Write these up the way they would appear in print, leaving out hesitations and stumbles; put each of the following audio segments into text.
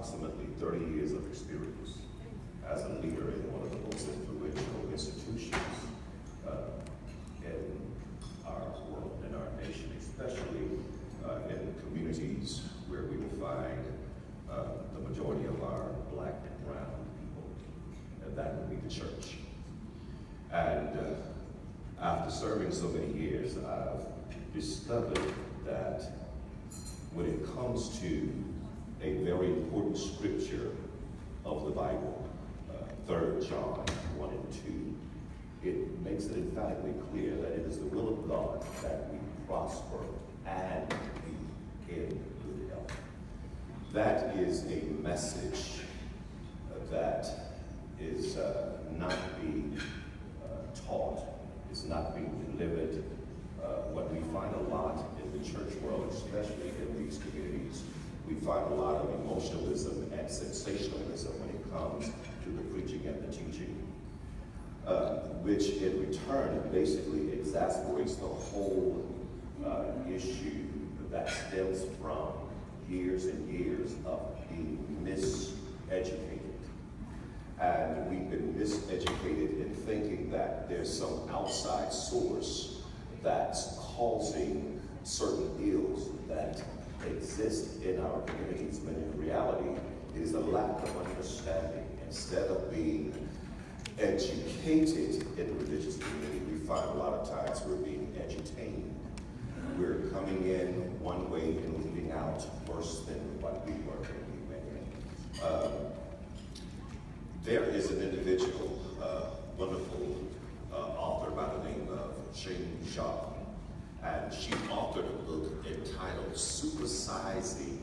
approximately 30 years of experience as a leader in one of the most influential institutions in our world, in our nation, especially in communities where we will find the majority of our black and brown people, and that would be the church. And after serving so many years, I've discovered that when it comes to a very important scripture of the Bible, 3 John 1 and 2, it makes it emphatically clear that it is the will of God that we prosper and be in good health. That is a message that is not being taught, is not being delivered. What we find a lot in the church world, especially in these communities, we find a lot of emotionalism and sensationalism when it comes to the preaching and the teaching, which in return basically exasperates the whole issue that stems from years and years of being miseducated. And we've been miseducated in thinking that there's some outside source that's causing certain ills that exist in our communities, but in reality, it is a lack of understanding. Instead of being educated in the religious community, we find a lot of times we're being edutained. We're coming in one way and leaving out worse than what we were when we went in. There is an individual, wonderful author by the name of Shane Shaw, and she authored a book entitled Supersizing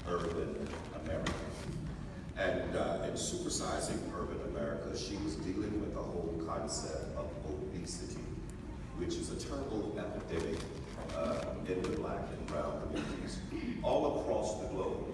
Urban America. And in Supersizing Urban America, she was dealing with the whole concept of obesity, which is a terrible epidemic in the black and brown communities all across the globe,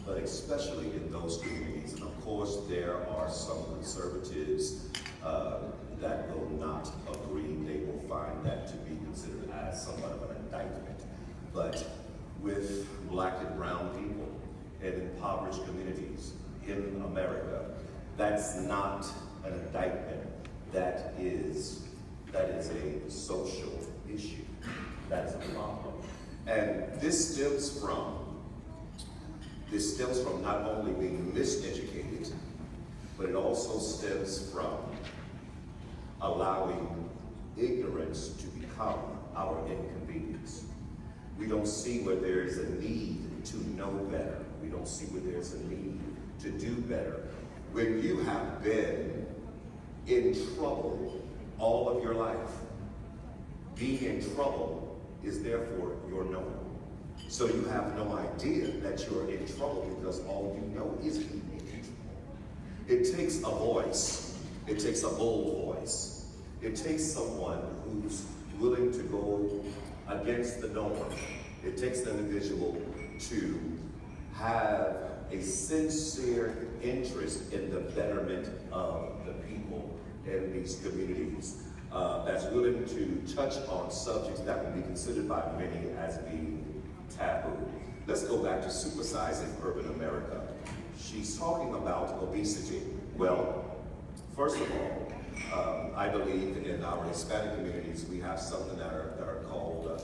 but especially in those communities. And of course, there are some conservatives that will not agree. They will find that to be considered as somewhat of an indictment. But with black and brown people in impoverished communities in America, that's not an indictment. That is a social issue. That's a problem. And this stems from not only being miseducated, but it also stems from allowing ignorance to become our inconvenience. We don't see where there is a need to know better. We don't see where there's a need to do better. When you have been in trouble all of your life, being in trouble is therefore your knowing. So you have no idea that you're in trouble because all you know is being in trouble. It takes a voice. It takes a bold voice. It takes someone who's willing to go against the norm. It takes an individual to have a sincere interest in the betterment of the people in these communities, that's willing to touch on subjects that would be considered by many as being taboo. Let's go back to Supersizing Urban America. She's talking about obesity. Well, first of all, I believe in our Hispanic communities we have something that are called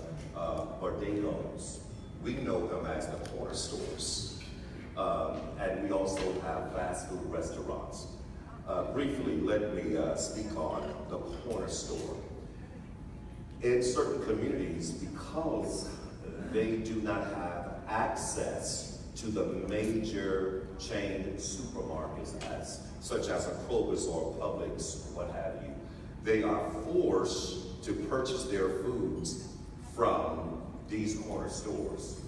bodegas. We know them as the corner stores. And we also have fast food restaurants. Briefly, let me speak on the corner store. In certain communities, because they do not have access to the major chain supermarkets, such as a Kroger's or Publix, what have you, they are forced to purchase their foods from these corner stores.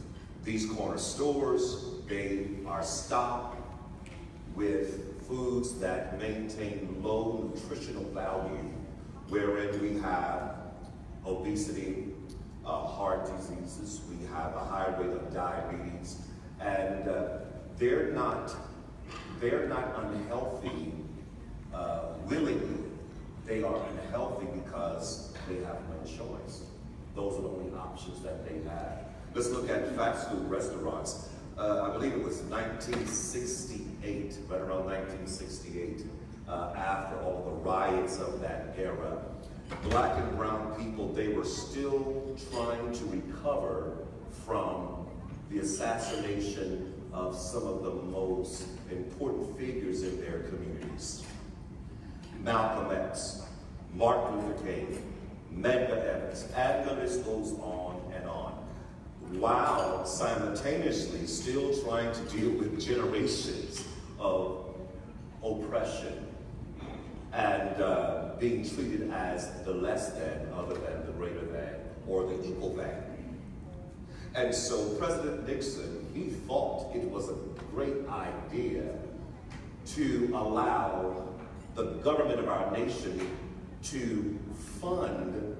These corner stores, they are stocked with foods that maintain low nutritional value, wherein we have obesity, heart diseases, we have a high rate of diabetes, and they're not unhealthy willingly. They are unhealthy because they have no choice. Those are the only options that they have. Let's look at fast food restaurants. I believe it was 1968, right around 1968, after all the riots of that era, black and brown people, they were still trying to recover from the assassination of some of the most important figures in their communities. Malcolm X, Martin Luther King, Medgar Evers, and the list goes on and on, while simultaneously still trying to deal with generations of oppression and being treated as the less than, other than, the greater than, or the equal than. And so President Nixon, he thought it was a great idea to allow the government of our nation to fund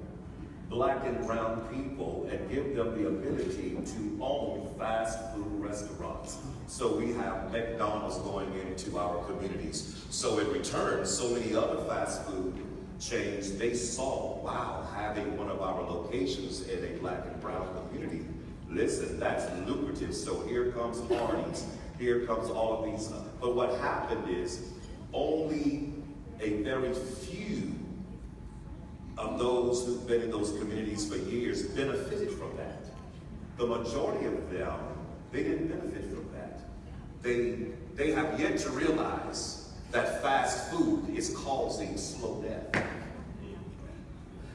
black and brown people and give them the ability to own fast food restaurants. So we have McDonald's going into our communities. So in return, so many other fast food chains, they saw, wow, having one of our locations in a black and brown community, listen, that's lucrative. So here comes Hardee's, here comes all of these. But what happened is only a very few of those who've been in those communities for years benefited from that. The majority of them, they didn't benefit from that. They have yet to realize that fast food is causing slow death.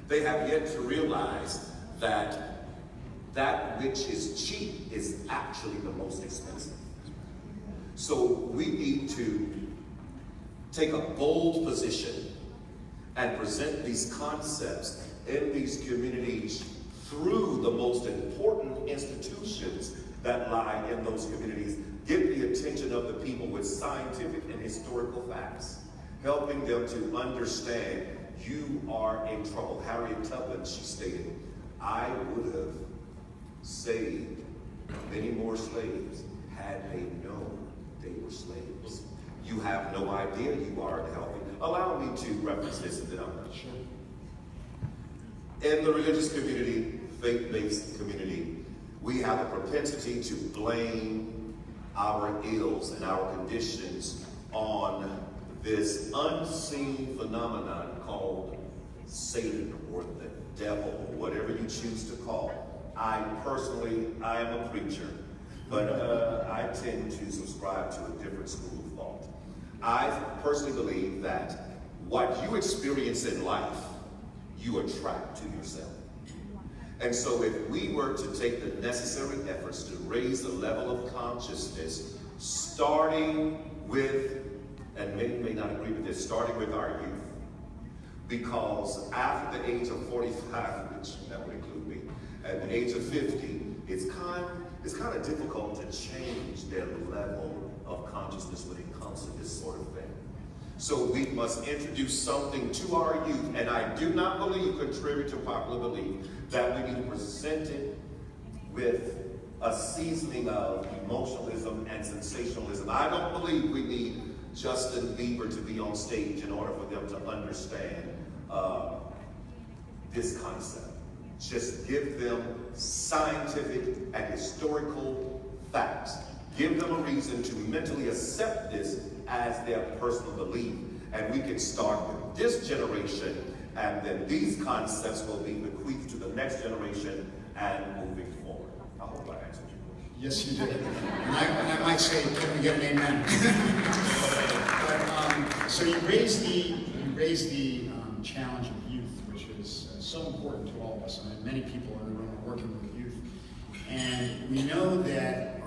They have yet to realize that that which is cheap is actually the most expensive. So we need to take a bold position and present these concepts in these communities through the most important institutions that lie in those communities. Get the attention of the people with scientific and historical facts, helping them to understand you are in trouble. Harriet Tubman, she stated, I would have saved many more slaves had they known they were slaves. You have no idea you aren't helping. Allow me to reference this and then I'm not sure. In the religious community, faith-based community, we have a propensity to blame our ills and our conditions on this unseen phenomenon called Satan or the devil, or whatever you choose to call it. I am a preacher, but I tend to subscribe to a different school of thought. I personally believe that what you experience in life, you attract to yourself. And so if we were to take the necessary efforts to raise the level of consciousness, starting with, and many may not agree with this, starting with our youth, because after the age of 45, which that would include me, at the age of 50, it's kind of difficult to change their level of consciousness when it comes to this sort of thing. So we must introduce something to our youth, and I do not believe, contrary to popular belief, that we need to present it with a seasoning of emotionalism and sensationalism. I don't believe we need Justin Bieber to be on stage in order for them to understand this concept. Just give them scientific and historical facts. Give them a reason to mentally accept this as their personal belief. And we can start with this generation, and then these concepts will be bequeathed to the next generation and moving forward. I hope I answered your question. Yes, you did. And I might say, can we get an amen? But, so you raised the challenge of youth, which is so important to all of us. I mean, many people in the room are working with youth. And we know that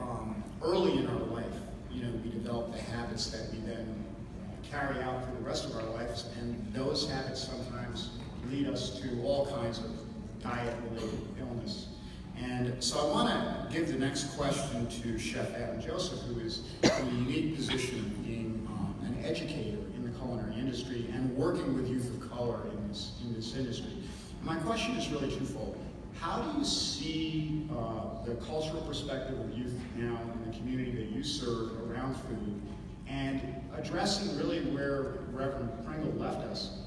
early in our life, we develop the habits that we then carry out through the rest of our lives, and those habits sometimes lead us to all kinds of diet-related illness. And so I want to give the next question to Chef Adam Joseph, who is in a unique position of being an educator in the culinary industry and working with youth of color in this industry. And my question is really twofold. How do you see the cultural perspective of youth now in the community that you serve around food, and addressing really where Reverend Pringle left us?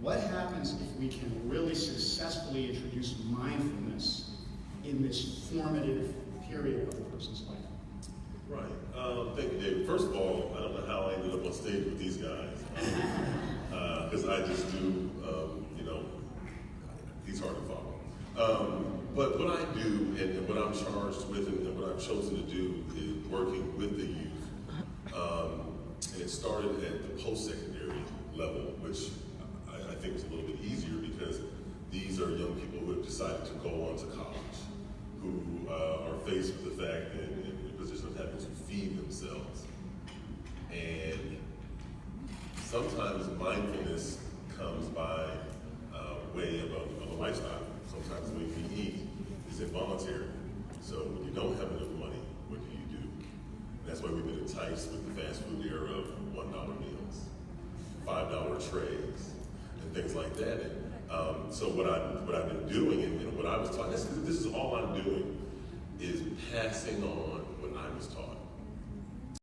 What happens if we can really successfully introduce mindfulness in this formative period of a person's life? Right. Thank you, David. First of all, I don't know how I ended up on stage with these guys. Because I just do, he's hard to follow. But what I do and what I'm charged with and what I've chosen to do is working with the youth. And it started at the post-secondary level, which I think is a little bit easier because these are young people who have decided to go on to college, who are faced with the fact that in a position of having to feed themselves. And sometimes mindfulness comes by way of a lifestyle. Sometimes the way we eat is involuntary. So when you don't have enough money, what do? That's why we've been enticed with the fast food era of $1 meals, $5 trays, and things like that. And so what I've been doing and what I was taught, this is all I'm doing, is passing on what I was taught.